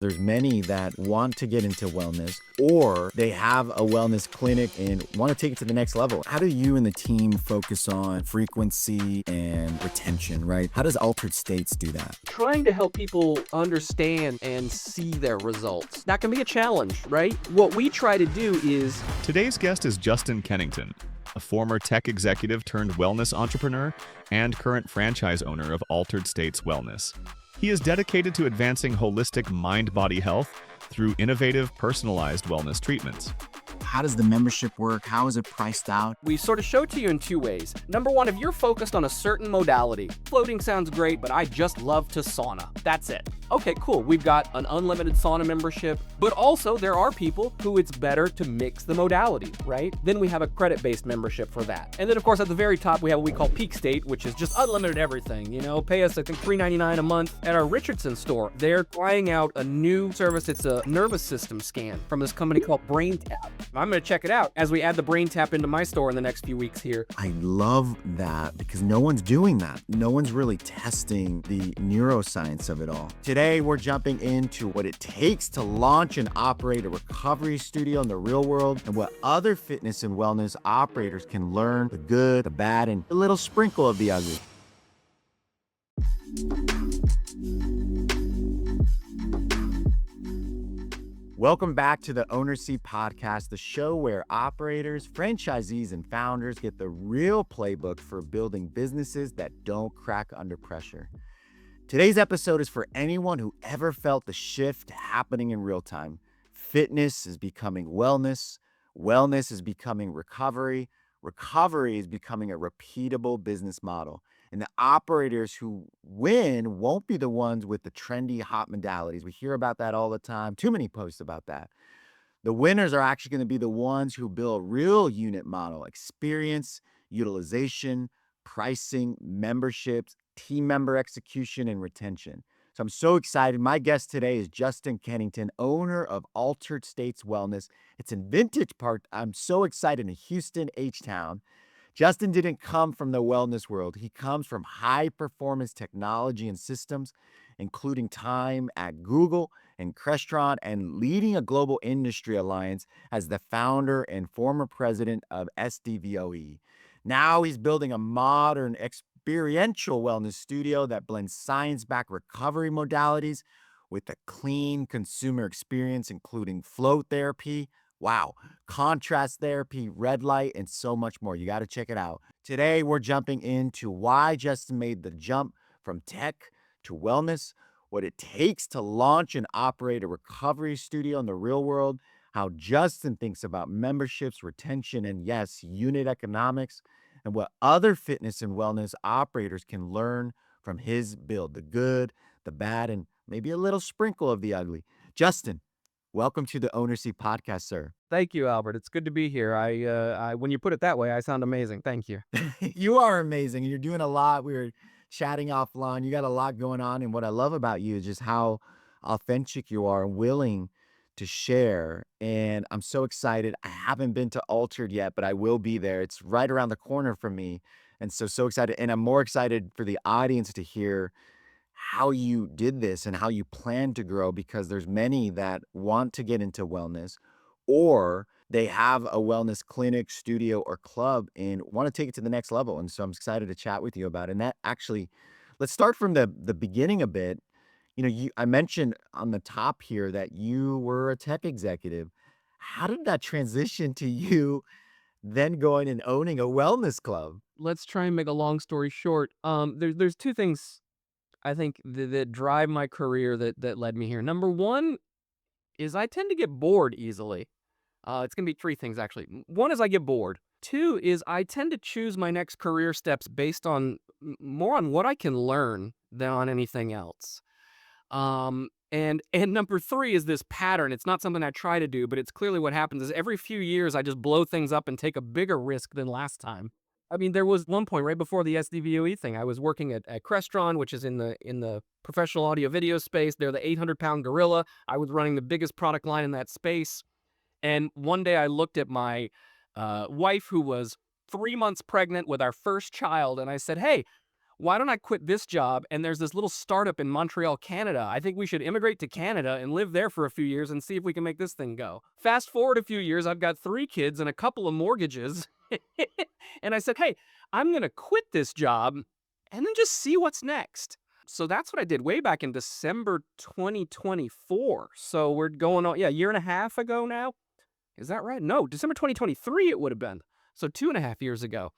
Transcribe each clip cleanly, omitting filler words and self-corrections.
There's many that want to get into wellness, or they have a wellness clinic and want to take it to the next level. How do you and the team focus on frequency and retention, right? How does Altered States do that? Trying to help people understand and see their results. That can be a challenge, right? What we try to do is... Today's guest is Justin Kennington, a former tech executive turned wellness entrepreneur and current franchise owner of Altered States Wellness. He is dedicated to advancing holistic mind-body health through innovative, personalized wellness treatments. How does the membership work? How is it priced out? We sort of show it to you in two ways. Number one, if you're focused on a certain modality, floating sounds great, but I just love to sauna. That's it. Okay, cool. We've got an unlimited sauna membership, but also there are people who it's better to mix the modality, right? Then we have a credit-based membership for that. And then of course at the very top, we have what we call Peak State, which is just unlimited everything, pay us, I think, $3.99 a month at our Richardson store. They're trying out a new service. It's a nervous system scan from this company called BrainTap. I'm going to check it out as we add the BrainTap into my store in the next few weeks here. I love that because no one's doing that. No one's really testing the neuroscience of it all. Today, we're jumping into what it takes to launch and operate a recovery studio in the real world and what other fitness and wellness operators can learn, the good, the bad, and a little sprinkle of the ugly. Welcome back to the Owner Seat Podcast, the show where operators, franchisees, and founders get the real playbook for building businesses that don't crack under pressure. Today's episode is for anyone who ever felt the shift happening in real time. Fitness is becoming wellness. Wellness is becoming recovery. Recovery is becoming a repeatable business model. And the operators who win won't be the ones with the trendy hot modalities. We hear about that all the time. Too many posts about that. The winners are actually going to be the ones who build real unit model, experience, utilization, pricing, memberships, team member execution, and retention. So I'm so excited. My guest today is Justin Kennington, owner of Altered States Wellness. It's in Vintage Park. I'm so excited, in Houston, H-Town. Justin didn't come from the wellness world. He comes from high-performance technology and systems, including time at Google and Crestron and leading a global industry alliance as the founder and former president of SDVOE. Now he's building a modern experiential wellness studio that blends science-backed recovery modalities with a clean consumer experience, including flow therapy, contrast therapy, red light, and so much more. You got to check it out. Today, we're jumping into why Justin made the jump from tech to wellness, what it takes to launch and operate a recovery studio in the real world, how Justin thinks about memberships, retention, and yes, unit economics, and what other fitness and wellness operators can learn from his build, the good, the bad, and maybe a little sprinkle of the ugly. Justin, welcome to the Owner Seat Podcast, sir. Thank you, Albert. It's good to be here. I when you put it that way, I sound amazing. Thank you. You are amazing. You're doing a lot. We were chatting offline. You got a lot going on. And what I love about you is just how authentic you are and willing to share. And I'm so excited. I haven't been to Altered yet, but I will be there. It's right around the corner from me. And so excited. And I'm more excited for the audience to hear how you did this and how you plan to grow, because there's many that want to get into wellness, or they have a wellness clinic, studio, or club and want to take it to the next level. And so I'm excited to chat with you about it. And that actually, let's start from the beginning a bit. I mentioned on the top here that you were a tech executive. How did that transition to you then going and owning a wellness club? Let's try and make a long story short. There's two things I think that drive my career that led me here. Number one is I tend to get bored easily. It's going to be three things, actually. One is I get bored. Two is I tend to choose my next career steps based on more on what I can learn than on anything else. And number three is this pattern. It's not something I try to do, but it's clearly what happens is every few years I just blow things up and take a bigger risk than last time. I mean, there was one point right before the SDVOE thing. I was working at Crestron, which is in the professional audio video space. They're the 800-pound gorilla. I was running the biggest product line in that space. And one day I looked at my wife, who was 3 months pregnant with our first child, and I said, "Hey, why don't I quit this job? And there's this little startup in Montreal, Canada. I think we should immigrate to Canada and live there for a few years and see if we can make this thing go. Fast forward a few years, I've got 3 kids and a couple of mortgages. And I said, hey, I'm going to quit this job and then just see what's next. So that's what I did way back in December 2024. So we're going on, a year and a half ago now. Is that right? No, December 2023 it would have been. So 2.5 years ago.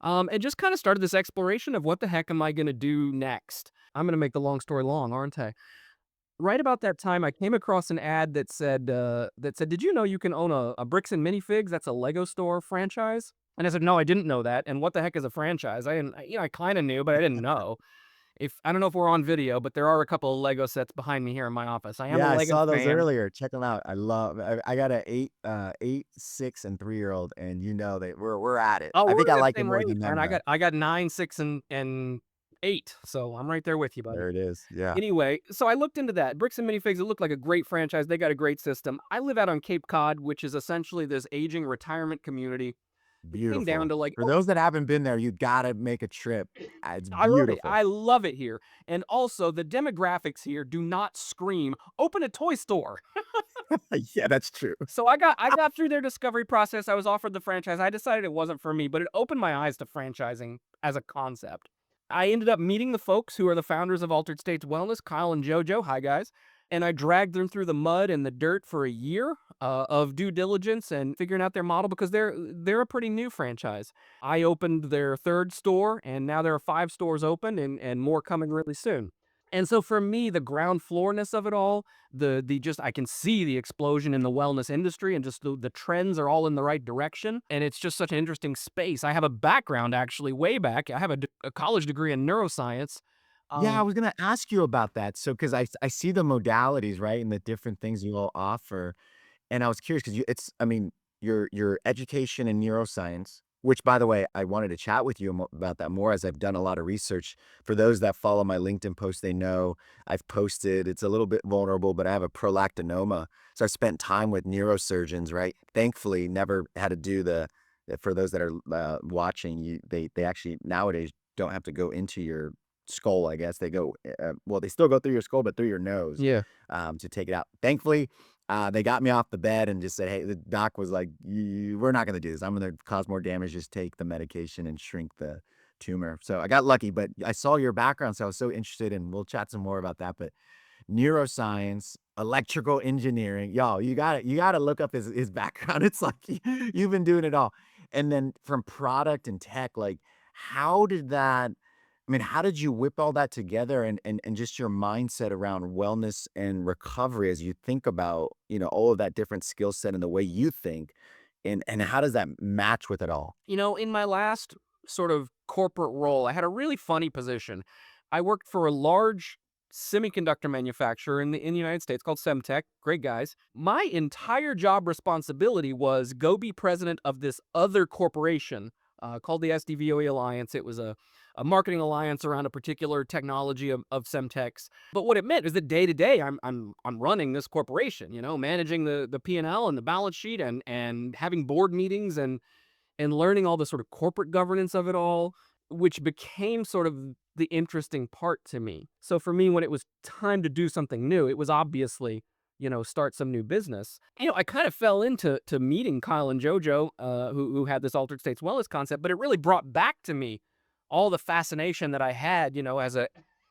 And just kind of started this exploration of what the heck am I going to do next? I'm going to make the long story long, aren't I? Right about that time, I came across an ad that said, did you know you can own a Bricks and Minifigs? That's a Lego store franchise. And I said, no, I didn't know that. And what the heck is a franchise? I kind of knew, but I didn't know. If I don't know if we're on video, but there are a couple of Lego sets behind me here in my office. I am Yeah, a I Lego saw those fan. earlier. Check them out. I got a 8, 6, and 3-year-old, and we're at it. Oh, I we're think in I that like it same more range, than man. them though. I got 9, 6, and 8, so I'm right there with you, buddy. There it is. Yeah. Anyway, so I looked into that. Bricks and Minifigs, it looked like a great franchise. They got a great system. I live out on Cape Cod, which is essentially this aging retirement community. It came down Beautiful. to like, For those that haven't been there, you gotta make a trip. It's I love it. beautiful. I love it here. And also, the demographics here do not scream, open a toy store. Yeah, that's true. So I got through their discovery process. I was offered the franchise. I decided it wasn't for me, but it opened my eyes to franchising as a concept. I ended up meeting the folks who are the founders of Altered States Wellness, Kyle and JoJo. Hi, guys. And I dragged them through the mud and the dirt for a year of due diligence and figuring out their model because they're a pretty new franchise. I opened their 3rd store, and now there are 5 stores open and more coming really soon. And so for me, the ground floorness of it all, the just I can see the explosion in the wellness industry and just the trends are all in the right direction. And it's just such an interesting space. I have a background actually way back. I have a college degree in neuroscience. Yeah, I Um, was gonna ask you about that. So, because I see the modalities, right, and the different things you all offer, and I was curious because I mean, your education in neuroscience, which by the way, I wanted to chat with you about that more as I've done a lot of research. For those that follow my LinkedIn post, they know I've posted. It's a little bit vulnerable, but I have a prolactinoma, so I spent time with neurosurgeons. Right, thankfully, never had to do For those that are watching, they actually nowadays don't have to go into your skull, I guess. They go, well, they still go through your skull, but through your nose, yeah. to take it out. Thankfully, they got me off the bed and just said, hey, the doc was like, we're not going to do this. I'm going to cause more damage. Just take the medication and shrink the tumor. So I got lucky, but I saw your background. So I was so interested, and we'll chat some more about that. But neuroscience, electrical engineering, y'all, you gotta look up his background. It's like you've been doing it all. And then from product and tech, like how did that I mean, how did you whip all that together and just your mindset around wellness and recovery as you think about, all of that different skill set and the way you think, and how does that match with it all? In my last sort of corporate role, I had a really funny position. I worked for a large semiconductor manufacturer in the United States called Semtech. Great guys. My entire job responsibility was go be president of this other corporation called the SDVOE Alliance. It was a marketing alliance around a particular technology of Semtech's. But what it meant is that day to day, I'm running this corporation. Managing the P&L and L and the balance sheet and having board meetings and learning all the sort of corporate governance of it all, which became sort of the interesting part to me. So for me, when it was time to do something new, it was obviously, start some new business. I kind of fell into meeting Kyle and JoJo, who had this altered states wellness concept, but it really brought back to me all the fascination that I had,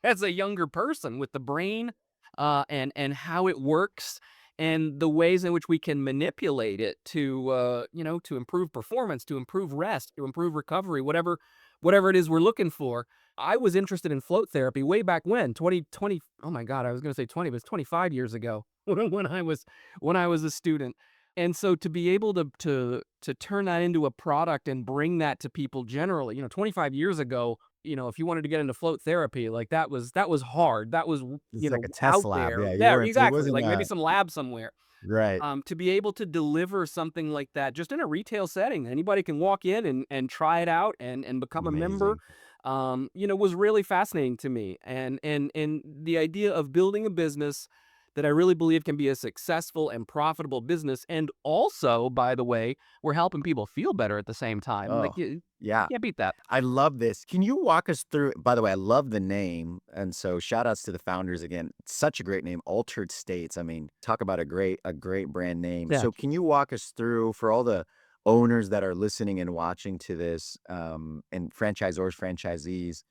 as a younger person with the brain, and how it works and the ways in which we can manipulate it to improve performance, to improve rest, to improve recovery, whatever it is we're looking for. I was interested in float therapy way back when, 2020. Oh my God, I was going to say 20, but it's 25 years ago when I was a student. And so to be able to turn that into a product and bring that to people generally, 25 years ago, if you wanted to get into float therapy, like that was hard. That was, It's like a test out lab. there. Yeah, you Yeah, weren't. It exactly. wasn't Like maybe some lab somewhere. right. To be able to deliver something like that just in a retail setting, anybody can walk in and try it out and become a member, Amazing. was really fascinating to me. And the idea of building a business that I really believe can be a successful and profitable business. And also, by the way, we're helping people feel better at the same time. Like Oh, you yeah. can't beat that. I love this. Can you walk us through, by the way, I love the name. And so shout outs to the founders again. Such a great name, Altered States. I mean, talk about a great brand name. Yeah. So can you walk us through for all the owners that are listening and watching to this, and franchisors, franchisees,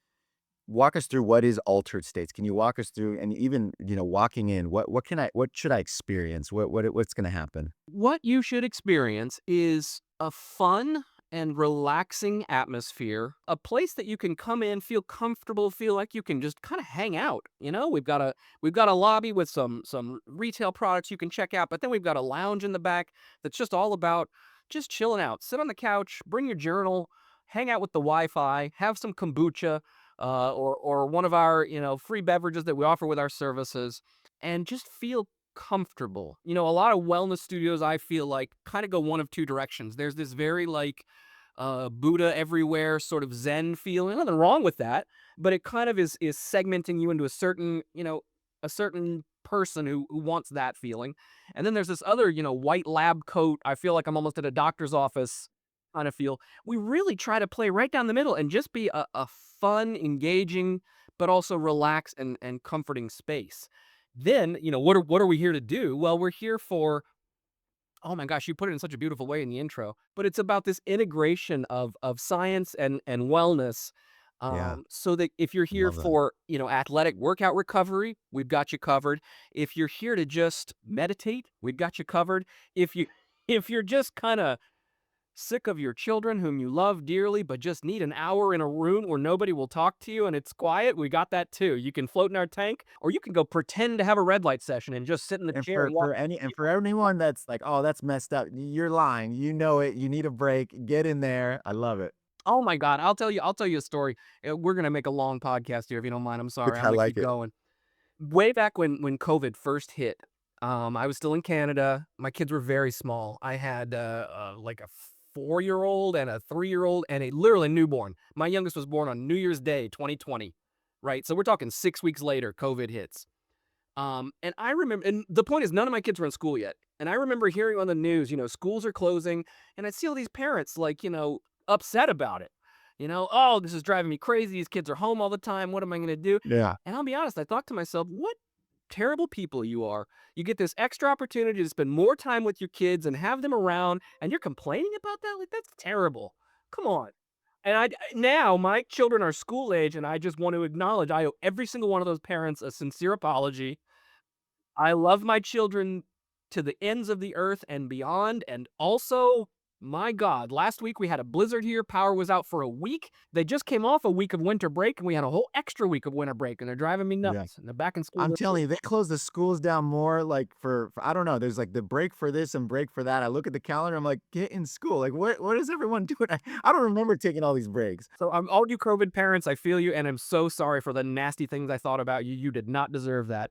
walk us through what is Altered States. Can you walk us through, and even, walking in, what should I experience? What's going to happen? What you should experience is a fun and relaxing atmosphere, a place that you can come in, feel comfortable, feel like you can just kind of hang out. We've got a lobby with some retail products you can check out, but then we've got a lounge in the back that's just all about just chilling out. Sit on the couch, bring your journal, hang out with the Wi-Fi, have some kombucha, or one of our free beverages that we offer with our services, and just feel comfortable. A lot of wellness studios, I feel like, kind of go one of two directions. There's this very like Buddha everywhere sort of Zen feeling. Nothing wrong with that, but it kind of is segmenting you into a certain person who wants that feeling. And then there's this other, white lab coat. I feel like I'm almost at a doctor's office kind of feel. We really try to play right down the middle and just be a fun, engaging, but also relaxed and comforting space. Then, what are we here to do? Well, we're here for, oh my gosh, you put it in such a beautiful way in the intro, but it's about this integration of science and wellness. Yeah, So that if you're here love that. for, athletic workout recovery, we've got you covered. If you're here to just meditate, we've got you covered. If you're just kind of sick of your children whom you love dearly, but just need an hour in a room where nobody will talk to you and it's quiet, we got that too. You can float in our tank, or you can go pretend to have a red light session and just sit in the And chair for and watch. for any and for anyone that's like, "Oh, that's messed up," you're lying. You know it. You need a break. Get in there. I love it. Oh my God, I'll tell you a story. We're gonna make a long podcast here if you don't mind. I'm sorry. I'm I gonna like keep it. going. Way back when COVID first hit, I was still in Canada. My kids were very small. I had like a 4-year-old and a 3-year-old and a literally newborn. My youngest was born on New Year's Day, 2020. Right, so we're talking 6 weeks later, COVID hits. And I remember, and the point is, none of my kids were in school yet. And I remember hearing on the news, schools are closing, and I see all these parents like, upset about it. Oh, this is driving me crazy. These kids are home all the time. What am I going to do? Yeah. And I'll be honest, I thought to myself, what terrible people you are. You get this extra opportunity to spend more time with your kids and have them around, and you're complaining about that? Like, that's terrible. Come on. And now my children are school age, and I just want to acknowledge I owe every single one of those parents a sincere apology. I love my children to the ends of the earth and beyond. And also, my God, last week we had a blizzard here. Power was out for a week. They just came off a week of winter break, and we had a whole extra week of winter break, and they're driving me Yeah. nuts. And they're back in school I'm this week. telling you, they close the schools down more like for I don't know. There's like the break for this and break for that. I look at the calendar. I'm like, get in school. Like, what is everyone doing? I don't remember taking all these breaks. So, all you COVID parents, I feel you, and I'm so sorry for the nasty things I thought about you. You did not deserve that.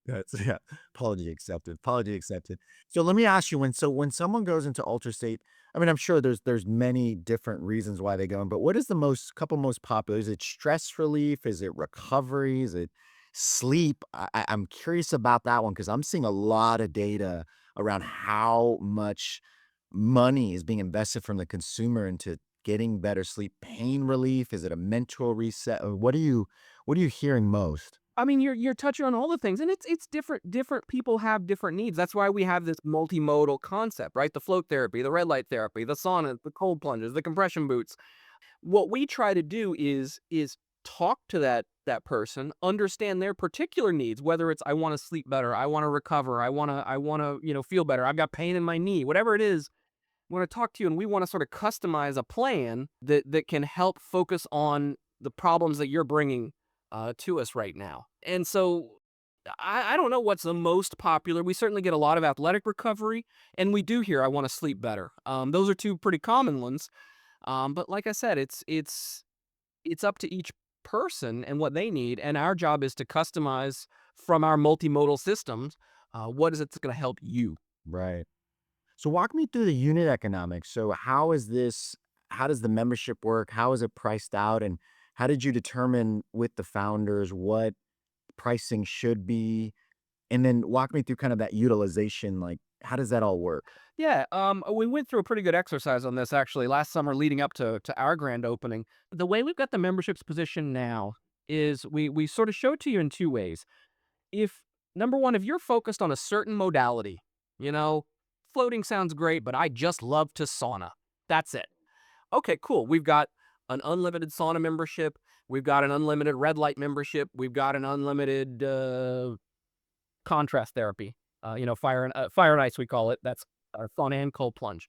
That's yeah. Apology accepted. Apology accepted. So let me ask you, when someone goes into ultra state, I mean, I'm sure there's many different reasons why they go in, but what is the most popular? Is it stress relief? Is it recovery? Is it sleep? I'm curious about that one because I'm seeing a lot of data around how much money is being invested from the consumer into getting better sleep. Pain relief? Is it a mental reset? What are you hearing most? I mean, you're touching on all the things, and it's different. Different people have different needs. That's why we have this multimodal concept, right? The float therapy, the red light therapy, the sauna, the cold plunges, the compression boots. What we try to do is talk to that person, understand their particular needs, whether it's I want to sleep better, I want to recover, I want to feel better, I've got pain in my knee, whatever it is. We want to talk to you, and we want to sort of customize a plan that can help focus on the problems that you're bringing to us right now. And so I don't know what's the most popular. We certainly get a lot of athletic recovery, and we do hear I want to sleep better. Those are two pretty common ones. But like I said, it's up to each person and what they need, and our job is to customize from our multimodal systems. What is it that's going to help you? Right. So walk me through the unit economics. So how does the membership work? How is it priced out? And how did you determine with the founders what pricing should be? And then walk me through kind of that utilization, like, how does that all work? Yeah, we went through a pretty good exercise on this actually last summer leading up to our grand opening. The way we've got the memberships positioned now is we sort of show it to you in two ways. If number one, if you're focused on a certain modality, you know, floating sounds great, but I just love to sauna. That's it. Okay, cool. We've got an unlimited sauna membership. We've got an unlimited red light membership. We've got an unlimited contrast therapy. Fire and ice we call it. That's sauna and cold plunge.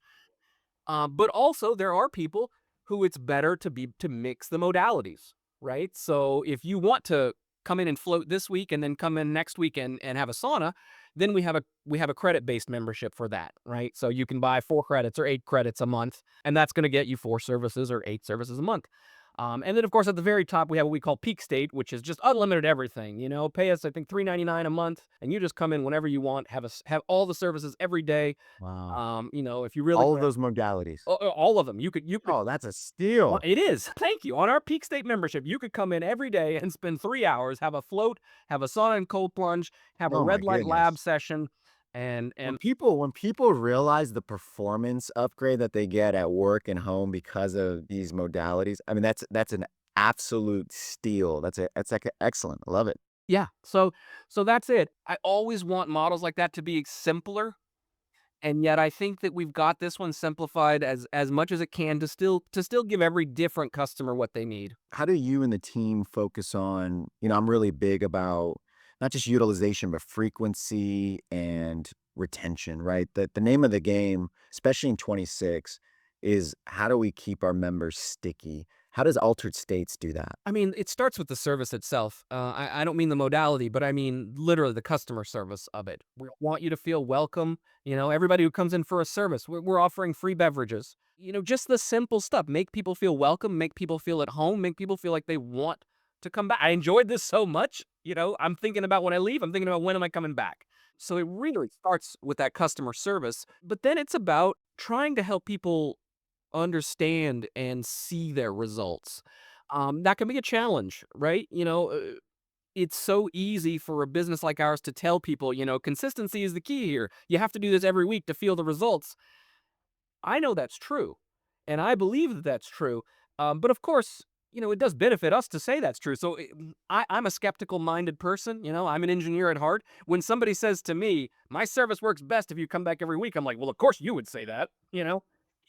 But also there are people who it's better to mix the modalities, right? So if you want to come in and float this week and then come in next week and have a sauna, then we have a credit-based membership for that, right? So you can buy 4 credits or 8 credits a month, and that's going to get you 4 services or 8 services a month. And then, of course, at the very top, we have what we call Peak State, which is just unlimited everything. Pay us, I think, $3.99 a month, and you just come in whenever you want, have all the services every day. Wow. If you really All of want those modalities. all of them, you could. Oh, that's a Well, steal. it is. Thank you. On our Peak State membership, you could come in every day and spend 3 hours, have a float, have a sauna and cold plunge, have a Oh my red light lab goodness. session, and When and people realize the performance upgrade that they get at work and home because of these modalities, I mean, that's an absolute steal. That's like excellent. I love it. yeah. So that's it. I always want models like that to be simpler. And yet I think that we've got this one simplified as much as it can to still give every different customer what they need. How do you and the team focus on, I'm really big about not just utilization, but frequency and retention, right? The name of the game, especially in 26, is how do we keep our members sticky? How does Altered States do that? I mean, it starts with the service itself. I don't mean the modality, but I mean literally the customer service of it. We want you to feel welcome. Everybody who comes in for a service, we're offering free beverages. Just the simple stuff. Make people feel welcome, make people feel at home, make people feel like they want to come back. I enjoyed this so much. I'm thinking about when I leave, I'm thinking about when am I coming back. So it really starts with that customer service, but then it's about trying to help people understand and see their results. That can be a challenge, right? It's so easy for a business like ours to tell people, consistency is the key here. You have to do this every week to feel the results. I know that's true, and I believe that that's true. But of course, it does benefit us to say that's true. So I'm a skeptical minded person. I'm an engineer at heart. When somebody says to me, my service works best if you come back every week, I'm like, well, of course you would say that,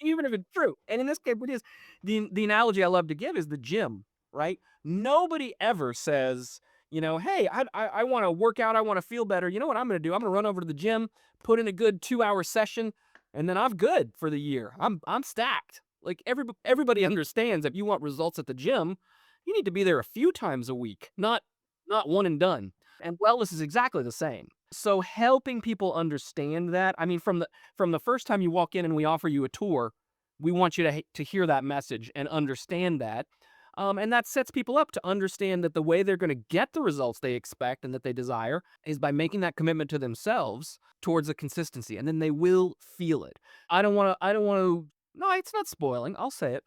even if it's true. And in this case, it is. The analogy I love to give is the gym, right? Nobody ever says, hey, I want to work out, I want to feel better. You know what I'm going to do? I'm going to run over to the gym, put in a good 2 hour session, and then I'm good for the year. I'm stacked. Like everybody understands if you want results at the gym, you need to be there a few times a week, not one and done. And wellness is exactly the same. So helping people understand that, I mean, from the first time you walk in and we offer you a tour, we want you to hear that message and understand that. And that sets people up to understand that the way they're going to get the results they expect and that they desire is by making that commitment to themselves towards a consistency, and then they will feel it. I don't want to. No, it's not spoiling. I'll say it.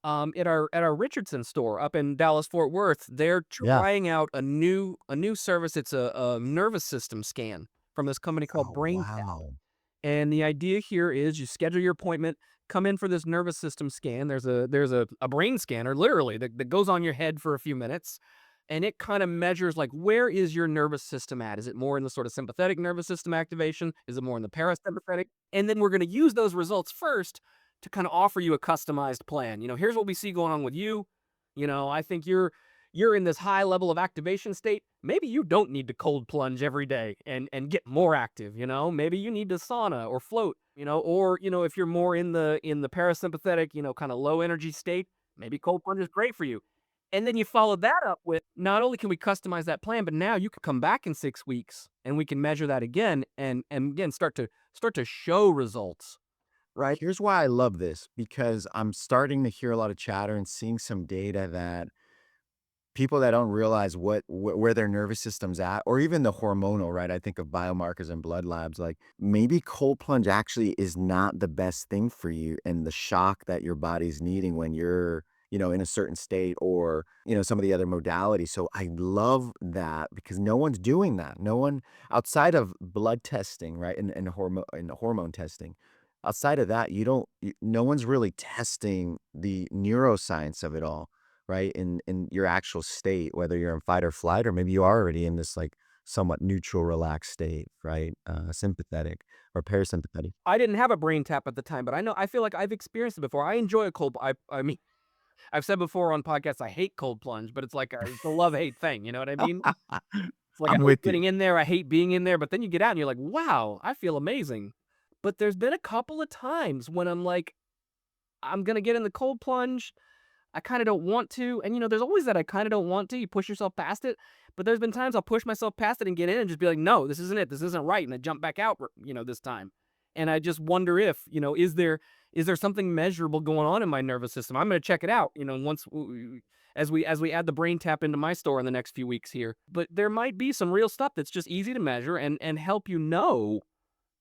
At our Richardson store up in Dallas Fort Worth, they're Yeah. trying out a new service. It's a nervous system scan from this company called Oh, BrainTap. wow. And the idea here is you schedule your appointment, come in for this nervous system scan. There's a brain scanner literally that goes on your head for a few minutes, and it kind of measures like where is your nervous system at? Is it more in the sort of sympathetic nervous system activation? Is it more in the parasympathetic? And then we're going to use those results first to kind of offer you a customized plan. Here's what we see going on with you. I think you're in this high level of activation state. Maybe you don't need to cold plunge every day and get more active, Maybe you need to sauna or float, or if you're more in the parasympathetic, kind of low energy state, maybe cold plunge is great for you. And then you follow that up with not only can we customize that plan, but now you can come back in 6 weeks and we can measure that again and again start to show results, right? Here's why I love this, because I'm starting to hear a lot of chatter and seeing some data that people that don't realize where their nervous system's at, or even the hormonal, right? I think of biomarkers and blood labs, like maybe cold plunge actually is not the best thing for you, and the shock that your body's needing when you're, in a certain state, or, some of the other modalities. So I love that because no one's doing that. No one outside of blood testing, right? And hormone testing. Outside of that, no one's really testing the neuroscience of it all, right? In your actual state, whether you're in fight or flight, or maybe you are already in this like somewhat neutral, relaxed state, right? Sympathetic or parasympathetic. I didn't have a brain tap at the time, but I feel like I've experienced it before. I enjoy a cold. I mean, I've said before on podcasts I hate cold plunge, but it's like it's a love hate thing. You know what I mean? It's like I I'm hate with you. getting in there, I hate being in there, but then you get out and you're like, wow, I feel amazing. But there's been a couple of times when I'm like, I'm gonna get in the cold plunge. I kind of don't want to. And there's always that I kind of don't want to. You push yourself past it. But there's been times I'll push myself past it and get in and just be like, no, this isn't it. This isn't right. And I jump back out, this time. And I just wonder if, is there something measurable going on in my nervous system? I'm going to check it out, as we add the brain tap into my store in the next few weeks here. But there might be some real stuff that's just easy to measure and help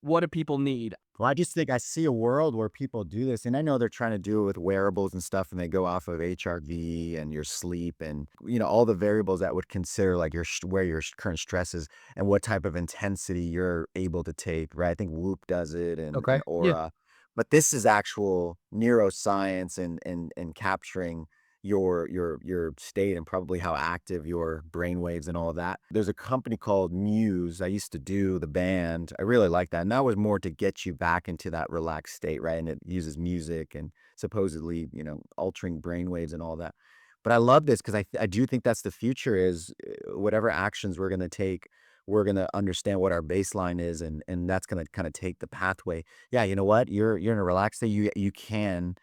what do people need. Well, I just think I see a world where people do this, and I know they're trying to do it with wearables and stuff, and they go off of HRV and your sleep and all the variables that would consider like where your current stress is and what type of intensity you're able to take, right? I think Whoop does it and Okay. Yeah. Aura, but this is actual neuroscience and capturing your state and probably how active your brain waves and all of that. There's a company called Muse. I used to do the band. I really like that. And that was more to get you back into that relaxed state, right? And it uses music and supposedly, altering brain waves and all that. But I love this because I do think that's the future is whatever actions we're going to take, we're going to understand what our baseline is, and that's going to kind of take the pathway. Yeah, you know what? You're in a relaxed state. You can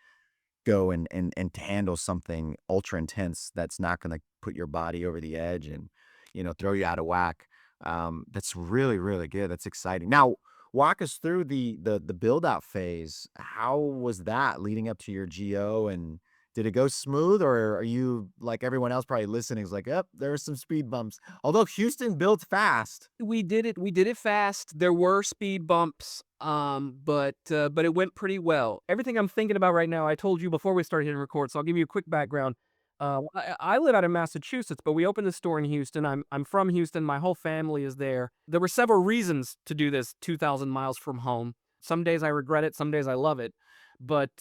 go and to handle something ultra intense that's not going to put your body over the edge and throw you out of whack. That's really really good. That's exciting. Now walk us through the build out phase. How was that leading up to your GO, and did it go smooth, or are you like everyone else probably listening is like, "Up, there are some speed bumps." Although Houston built fast. We did it fast. There were speed bumps, but it went pretty well. Everything I'm thinking about right now, I told you before we started hitting record, so I'll give you a quick background. I live out in Massachusetts, but we opened the store in Houston. I'm from Houston. My whole family is there. There were several reasons to do this 2,000 miles from home. Some days I regret it, some days I love it. But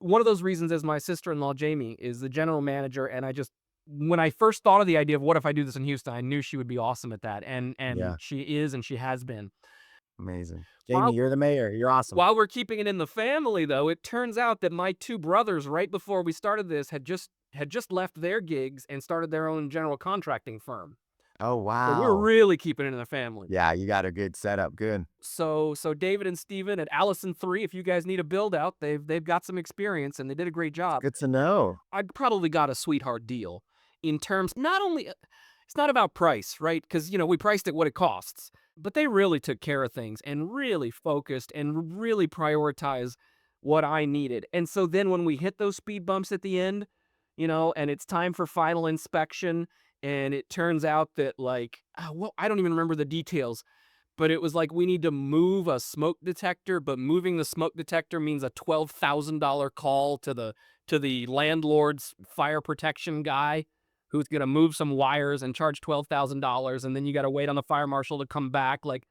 one of those reasons is my sister-in-law, Jamie, is the general manager, and when I first thought of the idea of what if I do this in Houston, I knew she would be awesome at that, and Yeah, she is, and she has been. amazing. Jamie, While you're the mayor. You're awesome. while we're keeping it in the family, though, it turns out that my two brothers, right before we started this, had just left their gigs and started their own general contracting firm. Oh So we're wow. really keeping it in the family. Yeah, you got a good setup. Good. So David and Steven at Allison 3, if you guys need a build out, they've got some experience and they did a great job. Good to know. I probably got a sweetheart deal in terms not only it's not about price, right? Because we priced it what it costs, but they really took care of things and really focused and really prioritized what I needed. And so then when we hit those speed bumps at the end, and it's time for final inspection, and it turns out that well, I don't even remember the details, but it was like we need to move a smoke detector, but moving the smoke detector means a $12,000 call to the landlord's fire protection guy who's going to move some wires and charge $12,000, and then you got to wait on the fire marshal to come back. Like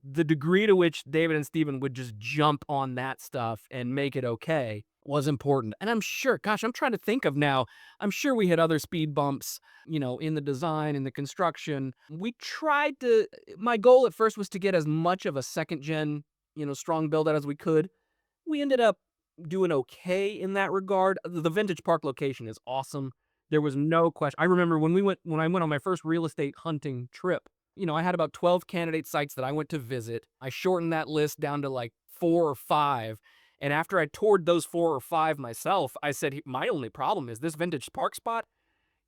the degree to which David and Steven would just jump on that stuff and make it okay was important. And I'm sure, gosh, I'm trying to think of now. I'm sure we had other speed bumps, in the design, in the construction. My goal at first was to get as much of a second gen, strong build out as we could. We ended up doing okay in that regard. The Vintage Park location is awesome. There was no question. I remember when I went on my first real estate hunting trip, I had about 12 candidate sites that I went to visit. I shortened that list down to like 4 or 5. And after I toured those 4 or 5 myself, I said, my only problem is this Vintage Park spot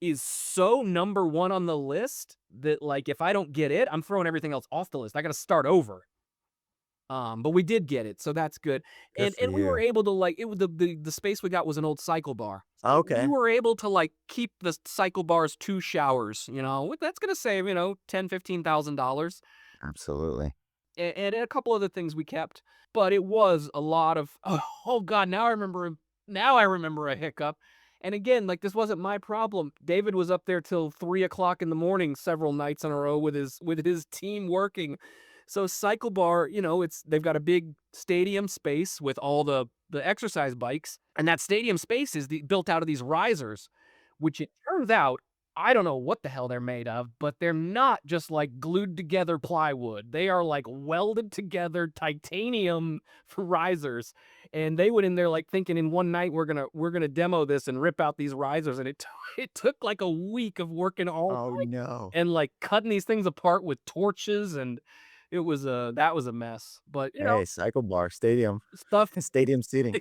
is so number one on the list that like if I don't get it, I'm throwing everything else off the list. I got to start over. But we did get it, so that's good. Good for And we were you. able to the space we got was an old cycle bar. We Okay. were able to keep the cycle bars 2 showers, that's gonna save, $10,000-$15,000. Absolutely. And a couple other things we kept, but it was a lot of oh god, now I remember a hiccup. And again, like, this wasn't my problem. David was up there till 3 o'clock in the morning several nights in a row with his team working. So Cycle Bar, they've got a big stadium space with all the exercise bikes, and that stadium space is built out of these risers, which it turns out, I don't know what the hell they're made of, but they're not just like glued together plywood. They are like welded together titanium risers. And they went in there like thinking in one night we're gonna demo this and rip out these risers. And it took like a week of working all Oh night no. and like cutting these things apart with torches, and that was a mess. But Hey, cycle bar, stadium, stuff stadium seating.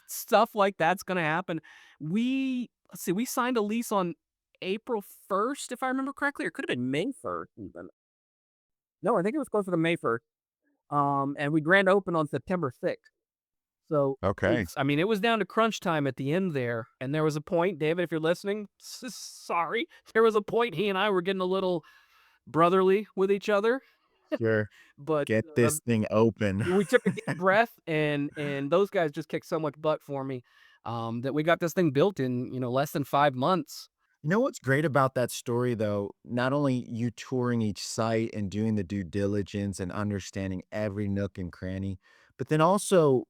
stuff like that's gonna happen. Let's see, we signed a lease on April 1st, if I remember correctly, or it could have been May 1st even. No, I think it was closer to May 1st. And we grand opened on September 6th. So Okay. it was down to crunch time at the end there. And there was a point, David, if you're listening, sorry. There was a point he and I were getting a little brotherly with each other. Sure. But Get this thing open. we took a deep breath, and those guys just kicked so much butt for me, that we got this thing built in, less than 5 months. You know what's great about that story, though? Not only you touring each site and doing the due diligence and understanding every nook and cranny, but then also,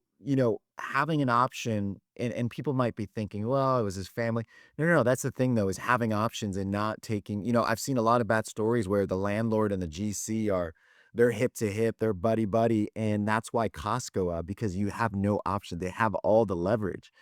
having an option. And people might be thinking, well, it was his family. No, no, no. That's the thing, though, is having options and not taking, I've seen a lot of bad stories where the landlord and the GC they're hip to hip, they're buddy buddy. And that's why costs go up because you have no option. They have all the leverage.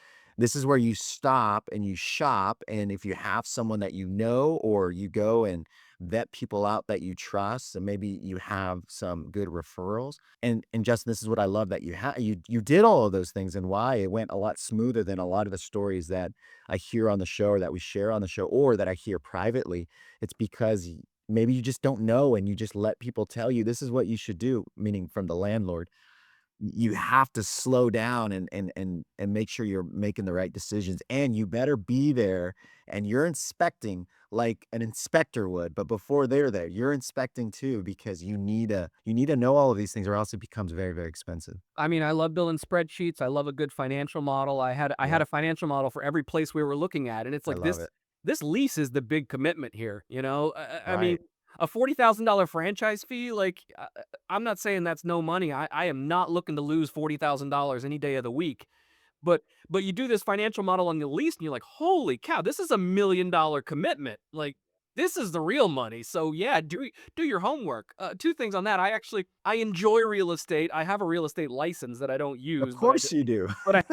This is where you stop and you shop, and if you have someone that or you go and vet people out that you trust, and maybe you have some good referrals. And Justin, this is what I love that you did all of those things, and why it went a lot smoother than a lot of the stories that I hear on the show or that we share on the show or that I hear privately. It's because maybe you just don't know and you just let people tell you this is what you should do, meaning from the landlord. You have to slow down and make sure you're making the right decisions, and you better be there, and you're inspecting like an inspector would, but before they're there, you're inspecting too because you need to know all of these things or else it becomes very, very expensive. I love building spreadsheets. I love a good financial model. I had Yep, a financial model for every place we were looking at, and it's I like love it. this lease is the big commitment here. Right. A $40,000 franchise fee. Like, I'm not saying that's no money. I am not looking to lose $40,000 any day of the week. But you do this financial model on the lease, and you're like, holy cow, this is $1 million commitment. Like, this is the real money. So yeah, do your homework. Two things on that. I enjoy real estate. I have a real estate license that I don't Of use, course you do. but I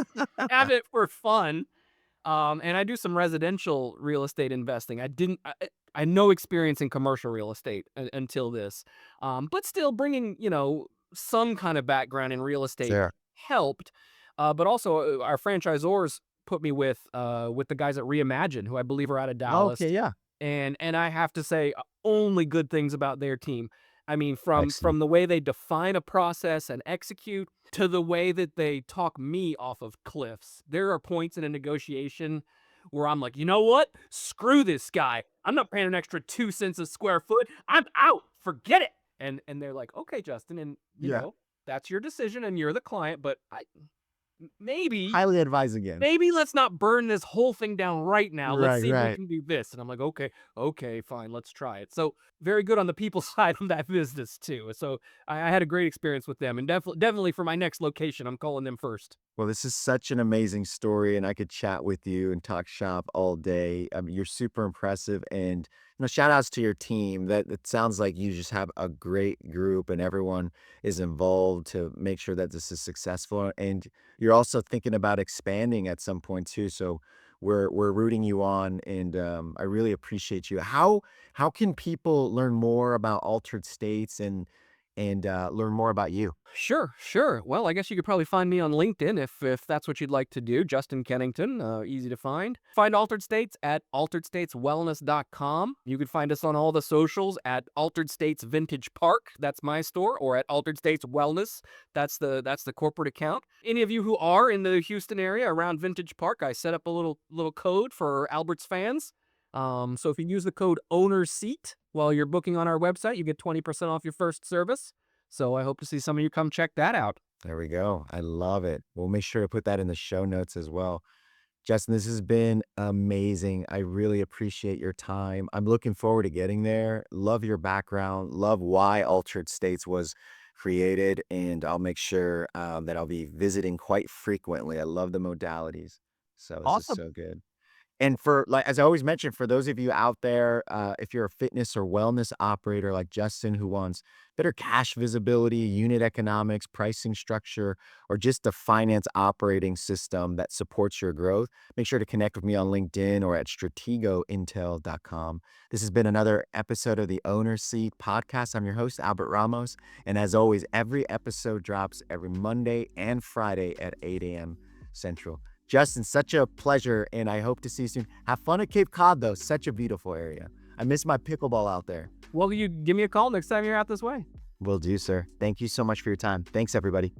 have it for fun. And I do some residential real estate investing. I had no experience in commercial real estate until this. But still bringing, some kind of background in real estate Sure. helped. But also our franchisors put me with the guys at Reimagine, who I believe are out of Dallas. Okay, yeah. And I have to say only good things about their team. From Excellent. the way they define a process and execute to the way that they talk me off of cliffs. There are points in a negotiation where I'm like, you know what? Screw this guy. I'm not paying an extra 2 cents a square foot. I'm out. Forget it. And they're like, okay, Justin, and Yeah. that's your decision and you're the client, but maybe Highly advise again. maybe let's not burn this whole thing down right now. Let's Right, see if we right. can do this. And I'm like, okay, fine, let's try it. So very good on the people side of that business too. So I had a great experience with them, and definitely for my next location, I'm calling them first. Well, this is such an amazing story, and I could chat with you and talk shop all day. I mean, you're super impressive, and shout outs to your team. That it sounds like you just have a great group, and everyone is involved to make sure that this is successful. And you're also thinking about expanding at some point too. So we're rooting you on, and I really appreciate you. How can people learn more about altered states and learn more about you? Sure. Well, I guess you could probably find me on LinkedIn if that's what you'd like to do. Justin Kennington, easy to find. Find Altered States at alteredstateswellness.com. You could find us on all the socials at Altered States Vintage Park. That's my store, or at Altered States Wellness. That's the corporate account. Any of you who are in the Houston area around Vintage Park, I set up a little code for Albert's fans. So if you use the code OWNERSEAT while you're booking on our website, you get 20% off your first service. So I hope to see some of you come check that out. There we go. I love it. We'll make sure to put that in the show notes as well. Justin, this has been amazing. I really appreciate your time. I'm looking forward to getting there. Love your background. Love why Altered States was created. And I'll make sure that I'll be visiting quite frequently. I love the modalities. So this is Awesome. so good. And for like, as I always mention, for those of you out there, if you're a fitness or wellness operator like Justin who wants better cash visibility, unit economics, pricing structure, or just a finance operating system that supports your growth, make sure to connect with me on LinkedIn or at strategointel.com. This has been another episode of the Owner Seat podcast. I'm your host, Albert Ramos. And as always, every episode drops every Monday and Friday at 8 a.m. Central. Justin, such a pleasure, and I hope to see you soon. Have fun at Cape Cod, though. Such a beautiful area. I miss my pickleball out there. Well, you give me a call next time you're out this way. Will do, sir. Thank you so much for your time. Thanks, everybody.